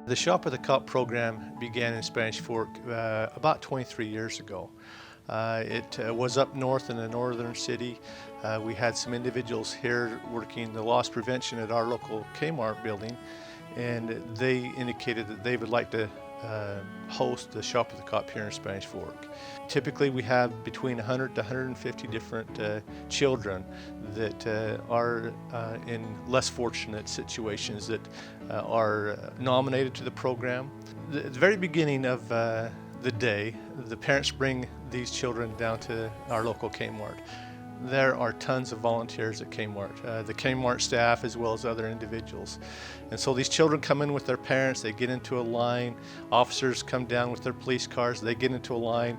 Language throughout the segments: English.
The Shop with a Cop program began in Spanish Fork about 23 years ago. It was up north in a northern city. We had some individuals here working the loss prevention at our local Kmart building, and they indicated that they would like to host the Shop with a Cop here in Spanish Fork. Typically we have between 100 to 150 different children that are in less fortunate situations that are nominated to the program. At the very beginning of the day, the parents bring these children down to our local Kmart. There are tons of volunteers at Kmart, the Kmart staff as well as other individuals. And so these children come in with their parents, they get into a line, officers come down with their police cars, they get into a line.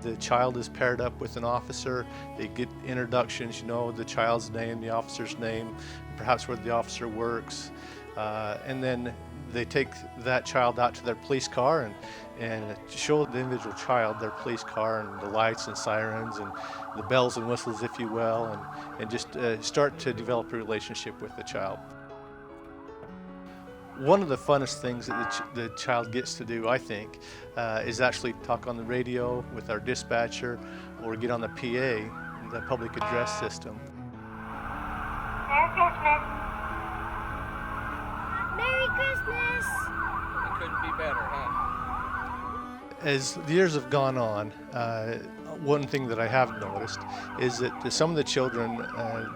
The child is paired up with an officer, they get introductions, you know, the child's name, the officer's name, perhaps where the officer works, and then they take that child out to their police car and show the individual child their police car and the lights and sirens and the bells and whistles, if you will, and just start to develop a relationship with the child. One of the funnest things that the child gets to do, I think, is actually talk on the radio with our dispatcher or get on the PA, the public address system. Merry Christmas. Merry Christmas. It couldn't be better, huh? As the years have gone on, one thing that I have noticed is that some of the children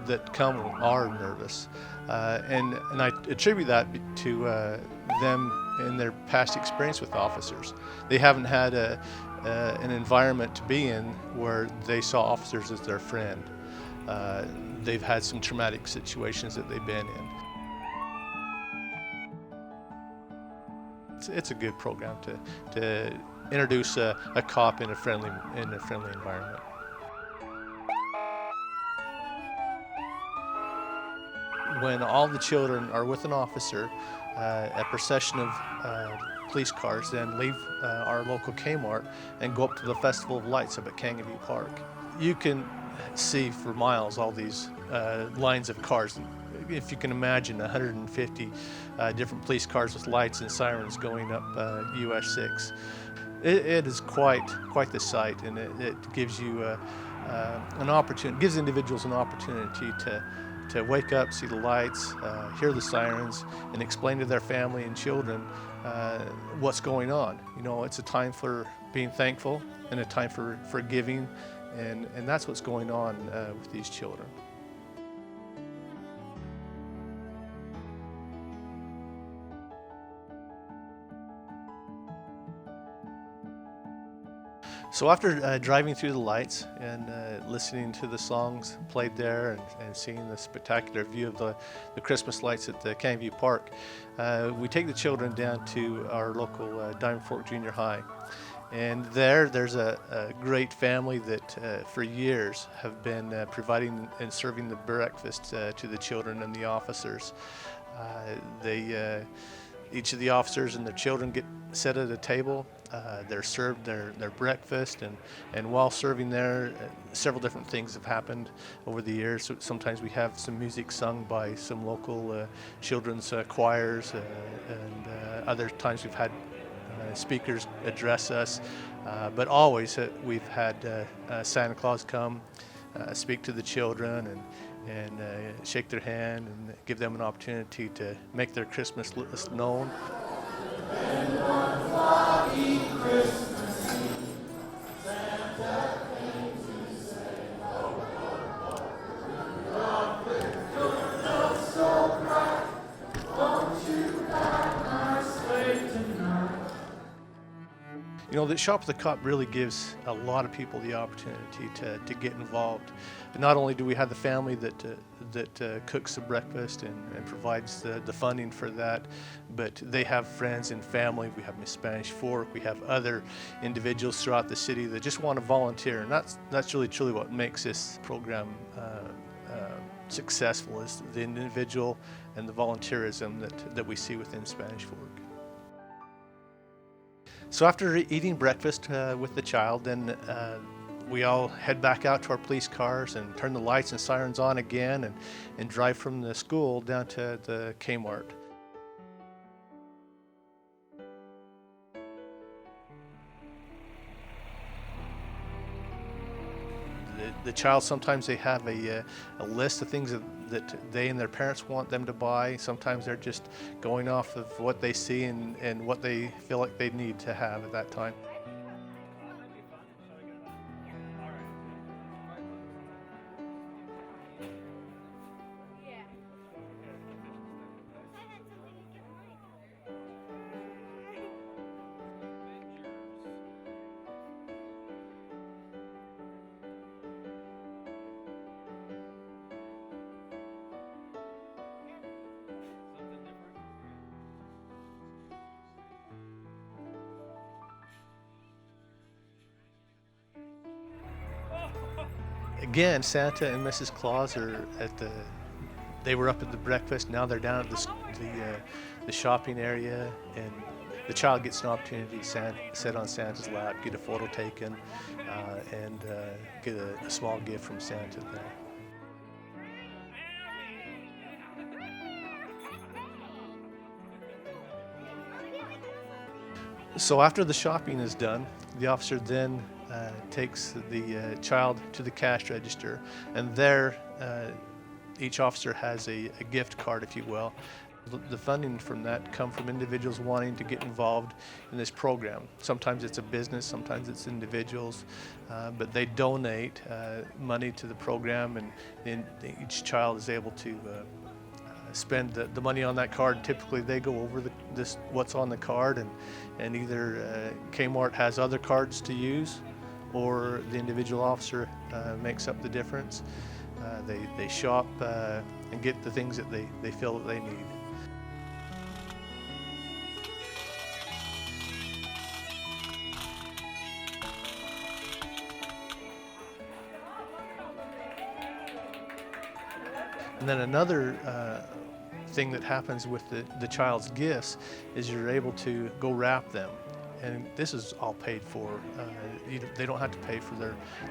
that come are nervous, and I attribute that to them in their past experience with officers. They haven't had an environment to be in where they saw officers as their friend. They've had some traumatic situations that they've been in. It's a good program to introduce a cop in a friendly environment. When all the children are with an officer, a procession of police cars then leave our local Kmart and go up to the Festival of Lights up at Kangaview Park. You can see for miles all these lines of cars. If you can imagine 150 different police cars with lights and sirens going up US 6. It is quite the sight, and it gives you an opportunity, gives individuals an opportunity to wake up, see the lights, hear the sirens, and explain to their family and children what's going on. You know, it's a time for being thankful and a time for giving, and that's what's going on with these children. So after driving through the lights and listening to the songs played there and seeing the spectacular view of the Christmas lights at the Kangaview Park, we take the children down to our local Diamond Fork Junior High. And there's a great family that for years have been providing and serving the breakfast to the children and the officers. Each of the officers and their children get set at a table. They're served their breakfast, and while serving there, several different things have happened over the years. So sometimes we have some music sung by some local children's choirs, and other times we've had speakers address us, but always we've had Santa Claus come, speak to the children, and shake their hand and give them an opportunity to make their Christmas list known. And one foggy Christmas Eve, Santa came to say, ho, ho, ho, Rudolph, the bells so bright, won't you guide my sleigh tonight? You know, the Shop with a Cop really gives a lot of people the opportunity to get involved. And not only do we have the family that cooks the breakfast and provides the funding for that, but they have friends and family. We have Miss Spanish Fork. We have other individuals throughout the city that just want to volunteer. And that's really truly what makes this program successful, is the individual and the volunteerism that we see within Spanish Fork. So after eating breakfast with the child, then we all head back out to our police cars and turn the lights and sirens on again and drive from the school down to the Kmart. the child, sometimes they have a list of things that they and their parents want them to buy. Sometimes they're just going off of what they see and what they feel like they need to have at that time. Again, Santa and Mrs. Claus are they were up at the breakfast. Now they're down at the shopping area, and the child gets an opportunity to sit on Santa's lap, get a photo taken, and get a small gift from Santa there. So after the shopping is done, the officer then takes the child to the cash register, and there each officer has a gift card, if you will. The funding from that come from individuals wanting to get involved in this program. Sometimes it's a business, sometimes it's individuals, but they donate money to the program, and each child is able to spend the money on that card. Typically they go over what's on the card, and either Kmart has other cards to use, or the individual officer makes up the difference. They shop and get the things that they feel that they need. And then another thing that happens with the child's gifts is you're able to go wrap them. And this is all paid for. They don't have to pay for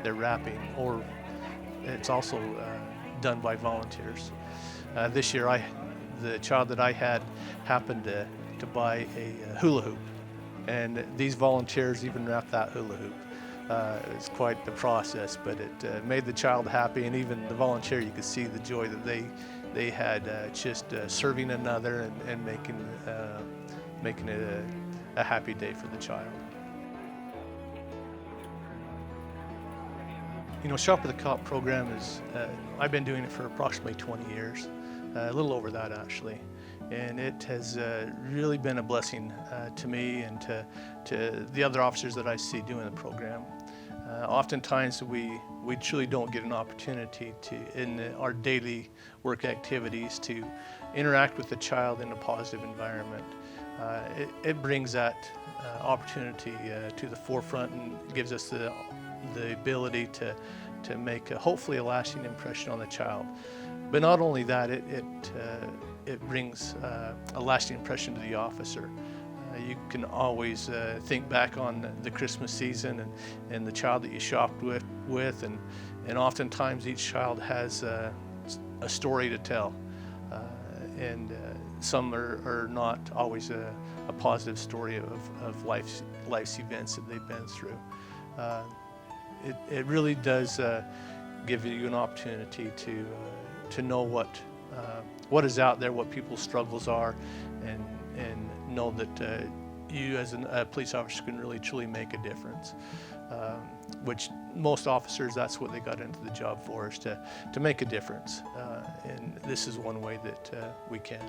their wrapping, or it's also done by volunteers. This year, the child that I had happened to buy a hula hoop, and these volunteers even wrapped that hula hoop. It's quite the process, but it made the child happy, and even the volunteer, you could see the joy that they had just serving another and making it a happy day for the child. You know, Shop with a Cop program is, I've been doing it for approximately 20 years, a little over that actually. And it has really been a blessing to me and to the other officers that I see doing the program. Oftentimes we truly don't get an opportunity in our daily work activities, to interact with the child in a positive environment. It brings that opportunity to the forefront and gives us the ability to make hopefully a lasting impression on the child. But not only that, it brings a lasting impression to the officer. You can always think back on the Christmas season and the child that you shopped with, and oftentimes each child has a story to tell, and some are not always a positive story of life's events that they've been through. It really does give you an opportunity to know what is out there, what people's struggles are, and know that you as a police officer can really truly make a difference. Which most officers, that's what they got into the job for, is to make a difference. And this is one way that we can.